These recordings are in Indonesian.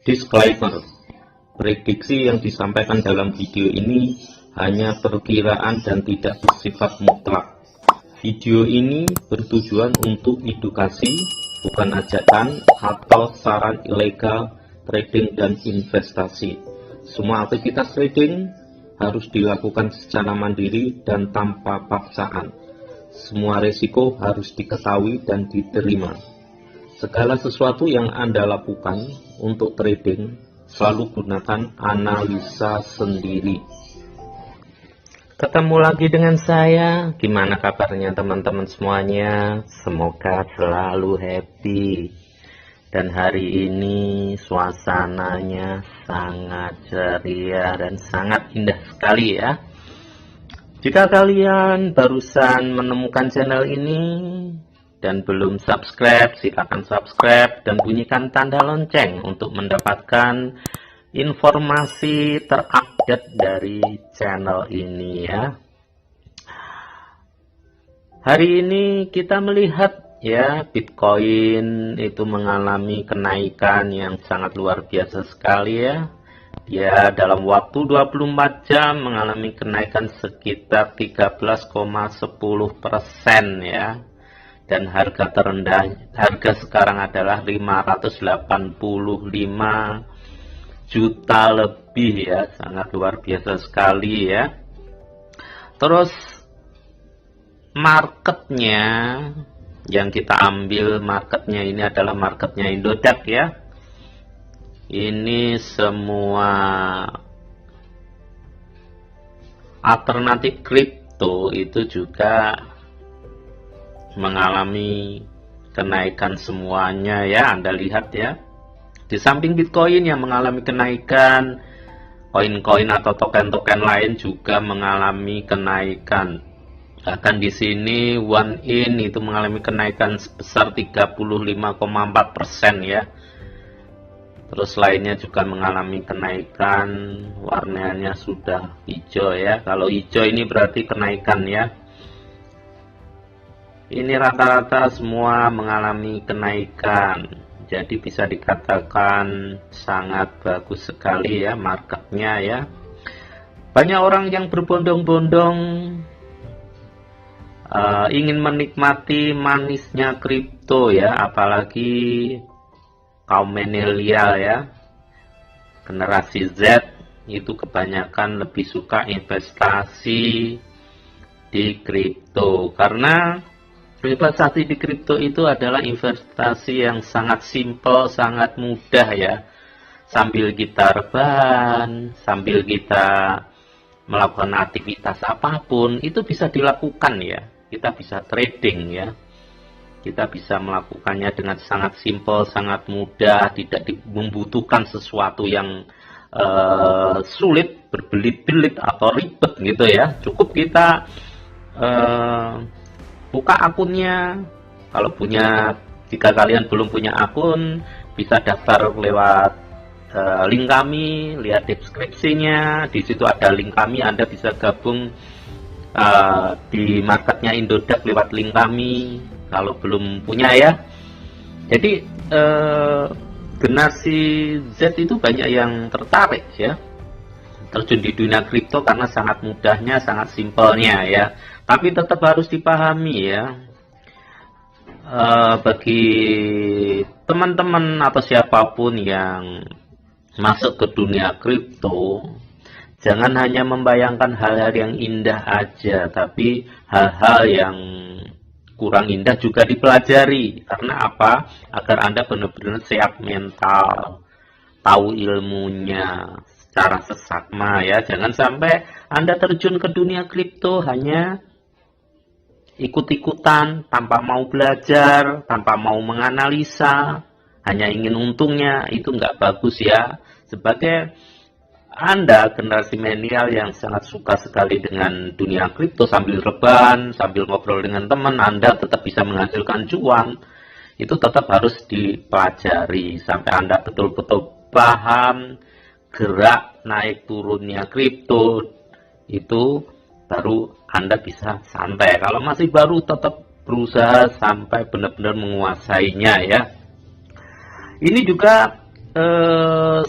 Disclaimer: prediksi yang disampaikan dalam video ini hanya perkiraan dan tidak bersifat mutlak. Video ini bertujuan untuk edukasi, bukan ajakan atau saran ilegal trading dan investasi. Semua aktivitas trading harus dilakukan secara mandiri dan tanpa paksaan. Semua risiko harus diketahui dan diterima. Segala sesuatu yang Anda lakukan untuk trading selalu gunakan analisa sendiri. Ketemu lagi dengan saya. Gimana kabarnya teman-teman semuanya? Semoga selalu happy. Dan hari ini suasananya sangat ceria dan sangat indah sekali ya. Jika kalian barusan menemukan channel ini dan belum subscribe, silakan subscribe dan bunyikan tanda lonceng untuk mendapatkan informasi terupdate dari channel ini ya. Hari ini kita melihat ya, Bitcoin itu mengalami kenaikan yang sangat luar biasa sekali ya. Dia dalam waktu 24 jam mengalami kenaikan sekitar 13,10% ya. Dan harga terendah, harga sekarang adalah 585 juta lebih ya, sangat luar biasa sekali ya. Terus marketnya yang kita ambil, marketnya ini adalah marketnya Indodax ya. Ini semua alternatif kripto itu juga mengalami kenaikan semuanya ya. Anda lihat ya, di samping Bitcoin yang mengalami kenaikan, koin-koin atau token-token lain juga mengalami kenaikan. Bahkan di sini One In itu mengalami kenaikan sebesar 35,4% ya. Terus lainnya juga mengalami kenaikan, warnanya sudah hijau ya. Kalau hijau ini berarti kenaikan ya. Ini rata-rata semua mengalami kenaikan. Jadi bisa dikatakan sangat bagus sekali ya marketnya ya. Banyak orang yang berbondong-bondong ingin menikmati manisnya kripto ya, apalagi kaum milenial ya. Generasi Z itu kebanyakan lebih suka investasi di kripto, karena investasi di kripto itu adalah investasi yang sangat simple, sangat mudah ya. Sambil kita rebahan, sambil kita melakukan aktivitas apapun, itu bisa dilakukan ya. Kita bisa trading ya. Kita bisa melakukannya dengan sangat simple, sangat mudah, tidak membutuhkan sesuatu yang sulit, berbelit-belit atau ribet gitu ya. Cukup kita buka akunnya. Kalau punya, jika kalian belum punya akun, bisa daftar lewat link kami, lihat deskripsinya. Di situ ada link kami, Anda bisa gabung di marketnya Indodax lewat link kami. Kalau belum punya ya. Jadi generasi Z itu banyak yang tertarik ya, terjun di dunia kripto karena sangat mudahnya, sangat simpelnya ya. Tapi tetap harus dipahami ya, bagi teman-teman atau siapapun yang masuk ke dunia kripto, jangan hanya membayangkan hal-hal yang indah aja, tapi hal-hal yang kurang indah juga dipelajari. Karena apa? Agar Anda benar-benar siap mental, tahu ilmunya secara seksama ya. Jangan sampai Anda terjun ke dunia kripto hanya ikut-ikutan, tanpa mau belajar, tanpa mau menganalisa, hanya ingin untungnya. Itu nggak bagus ya. Sebagai Anda generasi milenial yang sangat suka sekali dengan dunia kripto, sambil rebahan, sambil ngobrol dengan teman, Anda tetap bisa menghasilkan cuan. Itu tetap harus dipelajari sampai Anda betul-betul paham gerak naik turunnya kripto. Itu baru Anda bisa santai. Kalau masih baru, tetap berusaha sampai benar-benar menguasainya ya. Ini juga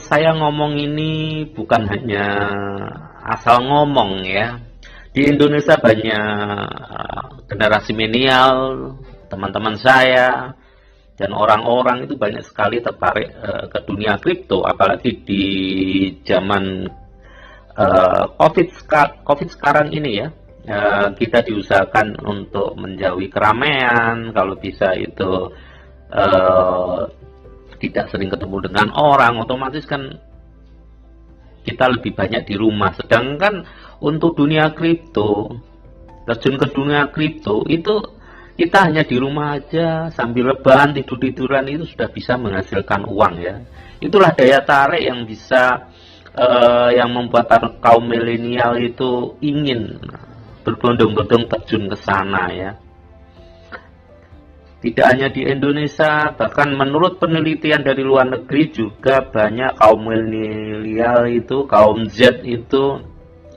saya ngomong ini bukan hanya asal ngomong ya. Di Indonesia banyak generasi milenial, teman-teman saya, dan orang-orang itu banyak sekali tertarik ke dunia kripto, apalagi di zaman COVID sekarang ini ya. Kita diusahakan untuk menjauhi keramaian, kalau bisa itu tidak sering ketemu dengan orang, otomatis kan kita lebih banyak di rumah. Sedangkan untuk dunia kripto, terjun ke dunia kripto itu kita hanya di rumah aja sambil rebahan, tidur-tiduran itu sudah bisa menghasilkan uang ya. Itulah daya tarik yang bisa yang membuat kaum milenial itu ingin berbondong-bondong terjun ke sana ya. Tidak hanya di Indonesia, bahkan menurut penelitian dari luar negeri juga banyak kaum milenial itu, kaum Z itu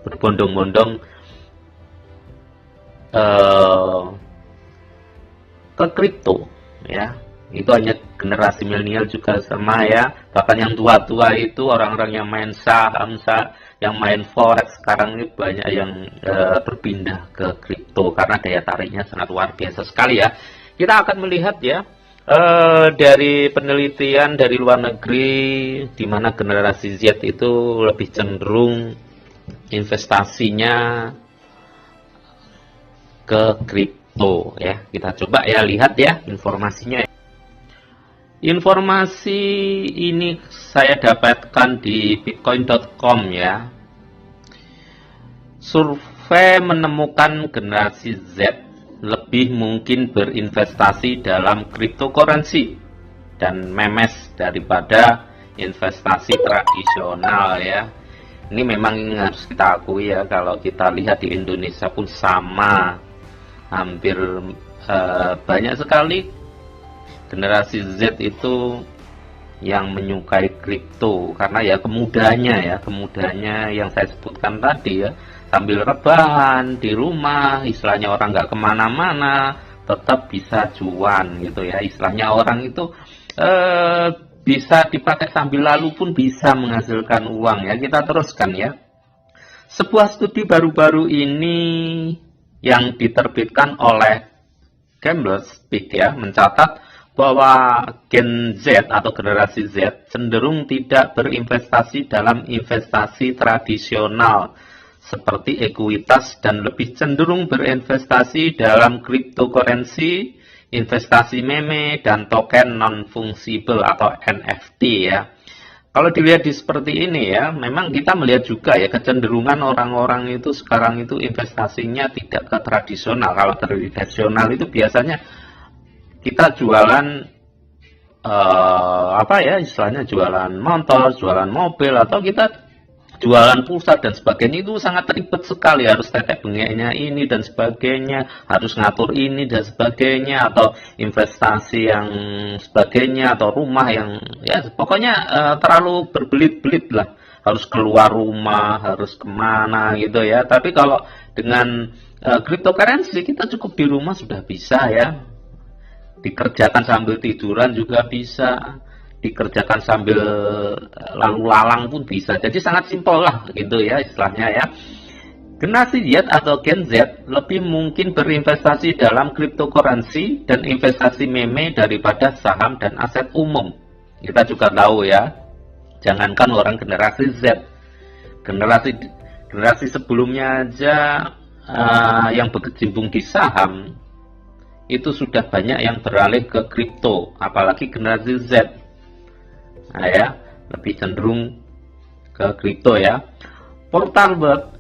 berbondong-bondong ke kripto ya. Itu hanya generasi milenial juga sama ya. Bahkan yang tua-tua itu orang-orang yang main saham, yang main forex sekarang ini banyak yang berpindah ke kripto karena daya tariknya sangat luar biasa sekali ya. Kita akan melihat ya dari penelitian dari luar negeri di mana generasi Z itu lebih cenderung investasinya ke kripto ya. Kita coba ya lihat ya informasinya. Informasi ini saya dapatkan di bitcoin.com ya. Survei menemukan generasi Z lebih mungkin berinvestasi dalam cryptocurrency dan memes daripada investasi tradisional ya. Ini memang harus kita akui ya, kalau kita lihat di Indonesia pun sama, hampir banyak sekali generasi Z itu yang menyukai kripto karena ya kemudahannya yang saya sebutkan tadi ya, sambil rebahan di rumah, istilahnya orang nggak kemana-mana tetap bisa cuan gitu ya. Istilahnya orang itu bisa dipakai sambil lalu pun bisa menghasilkan uang ya. Kita teruskan ya. Sebuah studi baru-baru ini yang diterbitkan oleh Cambridge ya mencatat bahwa Gen Z atau generasi Z cenderung tidak berinvestasi dalam investasi tradisional seperti ekuitas dan lebih cenderung berinvestasi dalam cryptocurrency, investasi meme, dan token non-fungible atau NFT ya. Kalau dilihat di seperti ini ya, memang kita melihat juga ya kecenderungan orang-orang itu sekarang itu investasinya tidak ke tradisional. Kalau tradisional itu biasanya kita jualan istilahnya jualan motor, jualan mobil, atau kita jualan pulsa dan sebagainya. Itu sangat ribet sekali, harus tetek bengeknya ini dan sebagainya, harus ngatur ini dan sebagainya, atau investasi yang sebagainya, atau rumah yang ya pokoknya terlalu berbelit-belit lah, harus keluar rumah, harus kemana gitu ya. Tapi kalau dengan cryptocurrency kita cukup di rumah sudah bisa ya. Dikerjakan sambil tiduran juga bisa, dikerjakan sambil lalu lalang pun bisa. Jadi sangat simpel lah gitu ya istilahnya ya. Generasi Z atau Gen Z lebih mungkin berinvestasi dalam cryptocurrency dan investasi meme daripada saham dan aset umum. Kita juga tahu ya, jangankan orang generasi Z, generasi sebelumnya aja yang berkecimpung di saham itu sudah banyak yang beralih ke kripto, apalagi generasi Z. Nah ya, lebih cenderung ke kripto ya. Portal web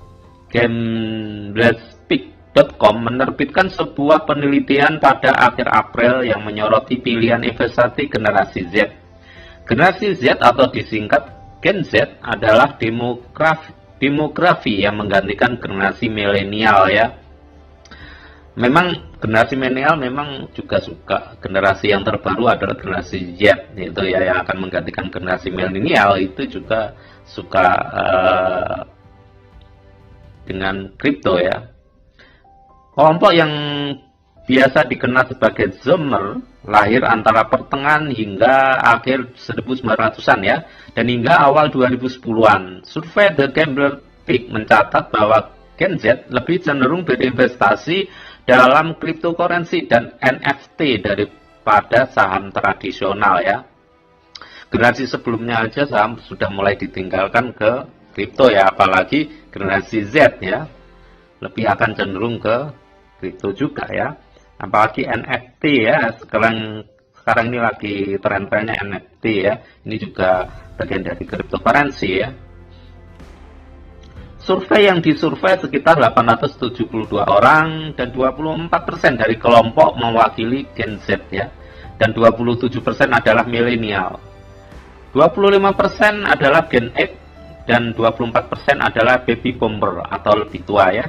Cambridge.com menerbitkan sebuah penelitian pada akhir April yang menyoroti pilihan investasi generasi Z. Generasi Z atau disingkat Gen Z adalah demografi yang menggantikan generasi milenial ya. Memang generasi milenial memang juga suka, generasi yang terbaru adalah generasi Z itu ya, yang akan menggantikan generasi milenial itu juga suka dengan kripto ya. Kelompok yang biasa dikenal sebagai Zomer, lahir antara pertengahan hingga akhir 1900-an ya, dan hingga awal 2010-an. Survei The Gambler Peak mencatat bahwa Gen Z lebih cenderung berinvestasi dalam cryptocurrency dan NFT daripada saham tradisional ya. Generasi sebelumnya aja saham sudah mulai ditinggalkan ke kripto ya, apalagi generasi Z ya, lebih akan cenderung ke kripto juga ya. Apalagi NFT ya, sekarang ini lagi tren-trennya NFT ya. Ini juga bagian dari cryptocurrency ya. Survei yang disurvei sekitar 872 orang dan 24% dari kelompok mewakili Gen Z ya. Dan 27% adalah milenial. 25% adalah Gen X dan 24% adalah baby boomer atau lebih tua ya.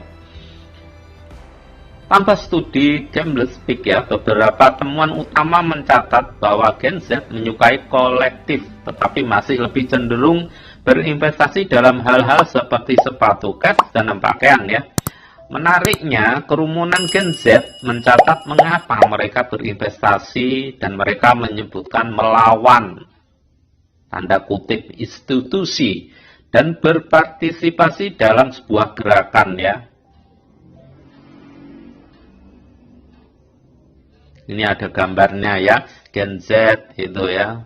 Tanpa studi Gambler's Peak ya, beberapa temuan utama mencatat bahwa Gen Z menyukai kolektif, tetapi masih lebih cenderung berinvestasi dalam hal-hal seperti sepatu, cash, dan pakaian ya. Menariknya, kerumunan Gen Z mencatat mengapa mereka berinvestasi dan mereka menyebutkan melawan, tanda kutip, institusi, dan berpartisipasi dalam sebuah gerakan ya. Ini ada gambarnya ya, Gen Z itu ya.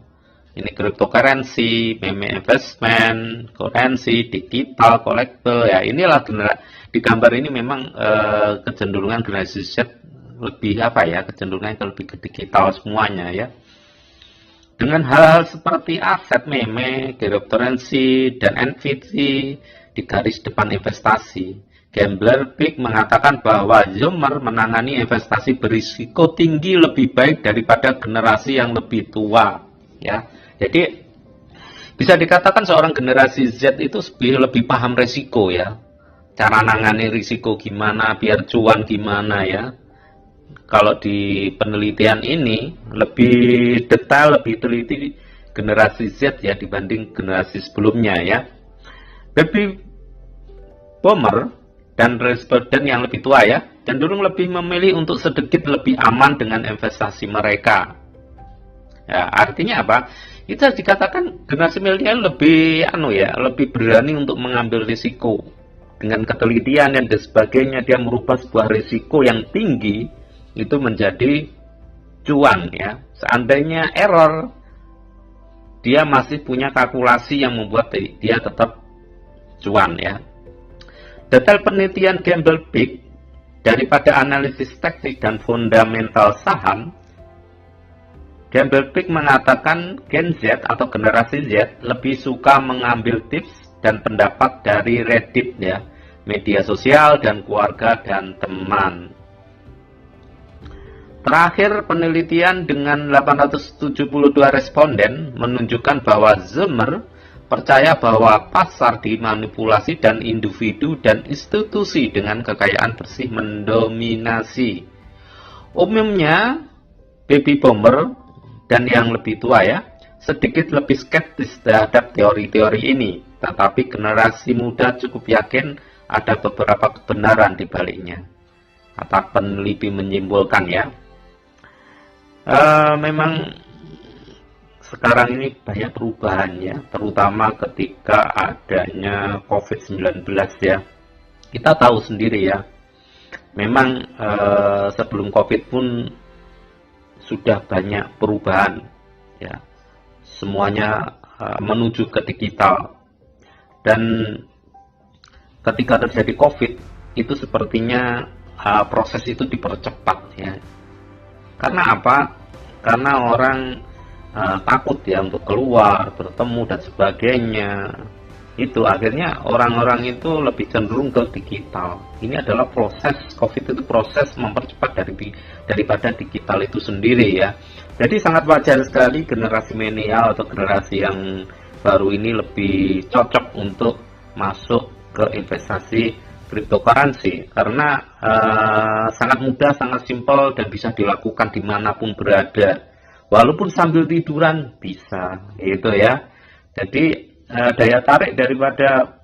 Ini cryptocurrency, meme investment, currency, digital, collectible ya. Inilah di gambar ini memang kecenderungan generasi Z lebih apa ya, kecenderungan lebih ke digital semuanya ya. Dengan hal-hal seperti aset meme, cryptocurrency, dan NFT di garis depan investasi, Gambler Peak mengatakan bahwa Zomer menangani investasi berisiko tinggi lebih baik daripada generasi yang lebih tua. Ya, jadi bisa dikatakan seorang generasi Z itu lebih paham resiko ya. Cara nangani risiko gimana, biar cuan gimana ya. Kalau di penelitian ini lebih detail, lebih teliti generasi Z ya dibanding generasi sebelumnya ya. Baby boomer dan responden yang lebih tua ya, cenderung lebih memilih untuk sedikit lebih aman dengan investasi mereka. Ya, artinya apa? Itu harus dikatakan generasi milenial lebih lebih berani untuk mengambil risiko. Dengan ketelitian dan sebagainya, dia merubah sebuah risiko yang tinggi itu menjadi cuan ya. Seandainya error, dia masih punya kalkulasi yang membuat dia tetap cuan ya. Detail penelitian Gambler Peak daripada analisis teknik dan fundamental saham, Gambler Peak mengatakan Gen Z atau generasi Z lebih suka mengambil tips dan pendapat dari Reddit ya, media sosial dan keluarga dan teman. Terakhir, penelitian dengan 872 responden menunjukkan bahwa Zomer percaya bahwa pasar dimanipulasi dan individu dan institusi dengan kekayaan bersih mendominasi. Umumnya, baby boomer dan yang lebih tua ya, sedikit lebih skeptis terhadap teori-teori ini. Tetapi generasi muda cukup yakin ada beberapa kebenaran di baliknya. Kata peneliti menyimpulkan ya. Memang sekarang ini banyak perubahan ya, terutama ketika adanya COVID-19 ya. Kita tahu sendiri ya, memang sebelum COVID pun sudah banyak perubahan ya. Semuanya menuju ke digital. Dan ketika terjadi COVID, itu sepertinya proses itu dipercepat ya. Karena apa? Karena orang takut ya untuk keluar, bertemu dan sebagainya. Itu akhirnya orang-orang itu lebih cenderung ke digital. Ini adalah proses COVID itu proses mempercepat daripada digital itu sendiri ya. Jadi sangat wajar sekali generasi milenial atau generasi yang baru ini lebih cocok untuk masuk ke investasi cryptocurrency karena sangat mudah, sangat simpel dan bisa dilakukan dimanapun berada. Walaupun sambil tiduran bisa, gitu ya. Jadi daya tarik daripada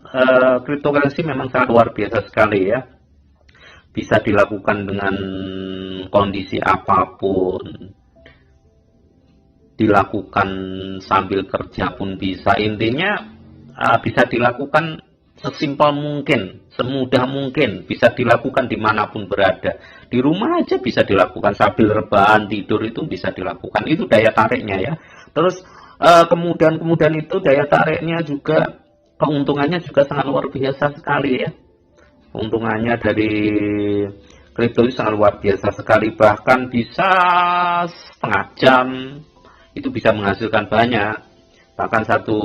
cryptocurrency memang sangat luar biasa sekali ya. bisa dilakukan dengan kondisi apapun, dilakukan sambil kerja pun bisa. Intinya bisa dilakukan sesimpel mungkin, semudah mungkin, bisa dilakukan dimanapun berada. Di rumah aja bisa dilakukan, sambil rebahan, tidur itu bisa dilakukan. Itu daya tariknya ya. Terus kemudian itu daya tariknya juga, keuntungannya juga sangat luar biasa sekali ya. Keuntungannya dari kripto itu sangat luar biasa sekali, bahkan bisa setengah jam itu bisa menghasilkan banyak, bahkan satu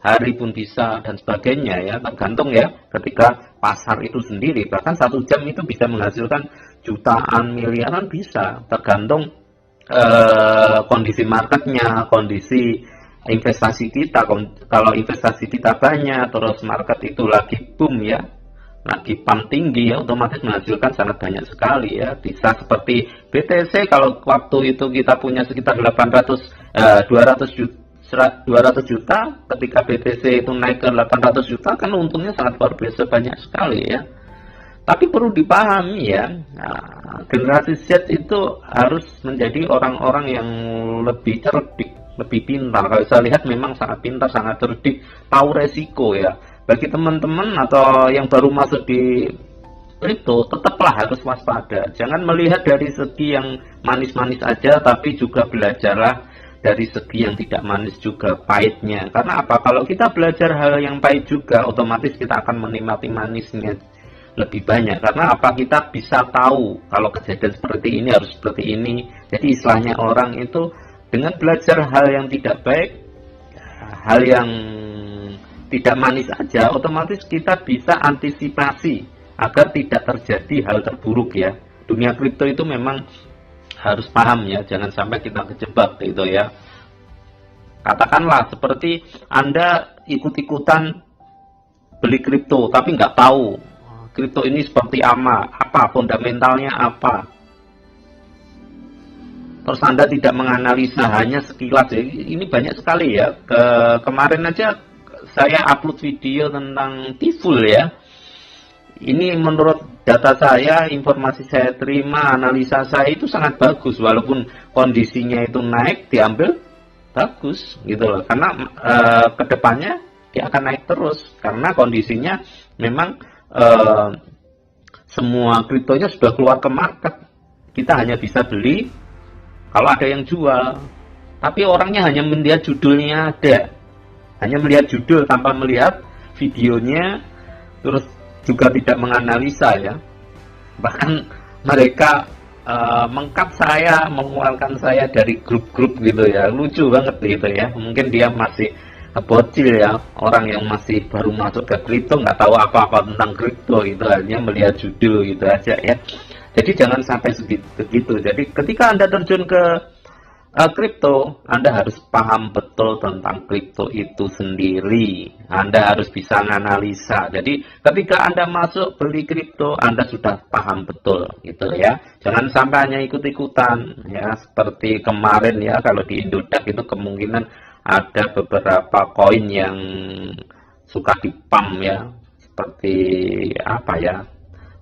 hari pun bisa, dan sebagainya ya, tergantung ya, ketika pasar itu sendiri, bahkan satu jam itu bisa menghasilkan jutaan, miliaran bisa, tergantung kondisi marketnya, kondisi investasi kita. Kalau investasi kita banyak, terus market itu lagi boom ya, lagi pump tinggi ya, otomatis menghasilkan sangat banyak sekali ya. Bisa seperti BTC, kalau waktu itu kita punya sekitar 200 juta, ketika BTC itu naik ke 800 juta, kan untungnya sangat luar biasa banyak sekali ya. Tapi perlu dipahami ya, generasi Z itu harus menjadi orang-orang yang lebih cerdik, lebih pintar. Kalau saya lihat memang sangat pintar, sangat cerdik, tahu resiko ya. Bagi teman-teman atau yang baru masuk di kripto, tetaplah harus waspada. Jangan melihat dari segi yang manis-manis aja, tapi juga belajarlah dari segi yang tidak manis juga, pahitnya. Karena apa? Kalau kita belajar hal yang pahit juga, otomatis kita akan menikmati manisnya lebih banyak. Karena apa? Kita bisa tahu kalau kejadian seperti ini harus seperti ini. Jadi istilahnya orang itu dengan belajar hal yang tidak baik, hal yang tidak manis aja, otomatis kita bisa antisipasi agar tidak terjadi hal terburuk ya. Dunia kripto itu memang harus paham ya, jangan sampai kita kejebak gitu ya. Katakanlah seperti Anda ikut-ikutan beli kripto tapi nggak tahu kripto ini seperti apa, fundamentalnya apa. Terus Anda tidak menganalisa, hanya sekilas. Ini banyak sekali ya. Kemarin aja saya upload video tentang Tiful ya. Ini menurut data saya, informasi saya terima, analisa saya itu sangat bagus. Walaupun kondisinya itu naik, diambil bagus gitu loh. Karena kedepannya dia akan naik terus. Karena kondisinya memang semua kriptonya sudah keluar ke market. Kita hanya bisa beli kalau ada yang jual. Tapi orangnya hanya melihat judulnya ada. Hanya melihat judul tanpa melihat videonya, terus juga tidak menganalisa ya. Bahkan mereka mengkat saya, mengeluarkan saya dari grup-grup gitu ya. Lucu banget gitu ya. Mungkin dia masih bocil ya, orang yang masih baru masuk ke kripto, nggak tahu apa-apa tentang kripto, itu hanya melihat judul gitu aja ya. Jadi jangan sampai begitu. Jadi ketika Anda terjun ke kripto, Anda harus paham betul tentang kripto itu sendiri. Anda harus bisa menganalisa. Jadi ketika Anda masuk beli kripto, Anda sudah paham betul gitu ya. Jangan sampai hanya ikut-ikutan ya, seperti kemarin ya, kalau di Indodax itu kemungkinan ada beberapa koin yang suka dipump ya, seperti apa ya,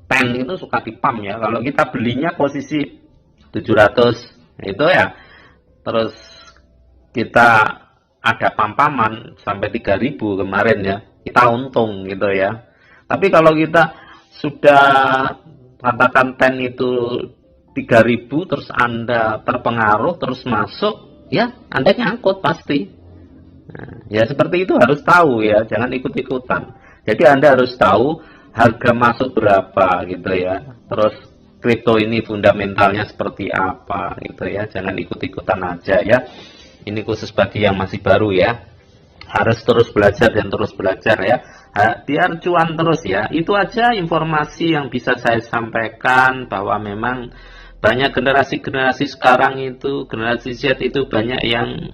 TEN itu suka dipump ya. Kalau kita belinya posisi 700 itu ya, terus kita ada pampaman sampai 3000 kemarin ya, kita untung gitu ya. Tapi kalau kita sudah katakan TEN itu 3000, terus Anda terpengaruh terus masuk, ya Anda nyangkut pasti. Nah, ya seperti itu, harus tahu ya, jangan ikut-ikutan. Jadi Anda harus tahu harga masuk berapa gitu ya. Terus kripto ini fundamentalnya seperti apa gitu ya. Jangan ikut-ikutan aja ya. Ini khusus bagi yang masih baru ya. Harus terus belajar dan terus belajar ya. Biar cuan terus ya. Itu aja informasi yang bisa saya sampaikan, bahwa memang banyak generasi sekarang itu, generasi Z itu banyak yang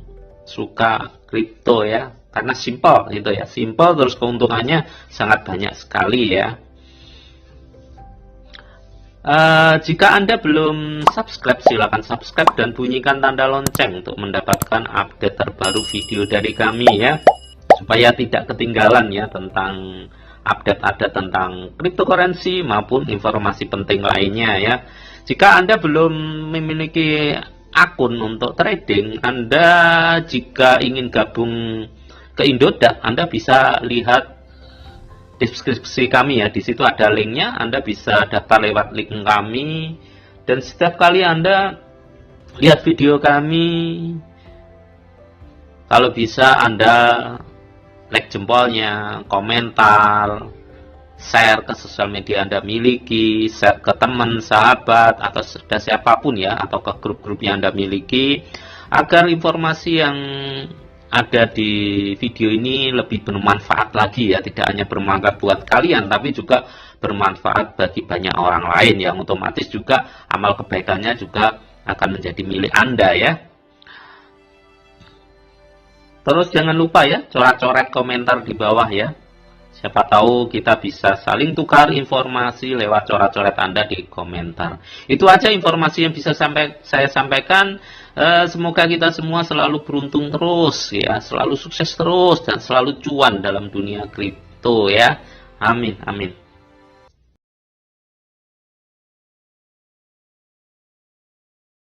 suka kripto ya, karena simple gitu ya, simple, terus keuntungannya sangat banyak sekali ya. Jika Anda belum subscribe, silakan subscribe dan bunyikan tanda lonceng untuk mendapatkan update terbaru video dari kami ya, supaya tidak ketinggalan ya tentang update tentang cryptocurrency maupun informasi penting lainnya ya. Jika Anda belum memiliki akun untuk trading, Anda jika ingin gabung ke Indodax, Anda bisa lihat deskripsi kami ya. Di situ ada linknya, Anda bisa daftar lewat link kami. Dan setiap kali Anda lihat video kami, kalau bisa Anda like jempolnya, komentar, share ke sosial media Anda miliki, share ke teman, sahabat, atau siapapun ya, atau ke grup-grup yang Anda miliki, agar informasi yang ada di video ini lebih bermanfaat lagi ya, tidak hanya bermanfaat buat kalian, tapi juga bermanfaat bagi banyak orang lain yang otomatis juga amal kebaikannya juga akan menjadi milik Anda ya. Terus jangan lupa ya, coret-coret komentar di bawah ya. Siapa tahu kita bisa saling tukar informasi lewat coret-coret Anda di komentar. Itu aja informasi yang bisa saya sampaikan. Semoga kita semua selalu beruntung terus ya, selalu sukses terus dan selalu cuan dalam dunia kripto ya. Amin, amin.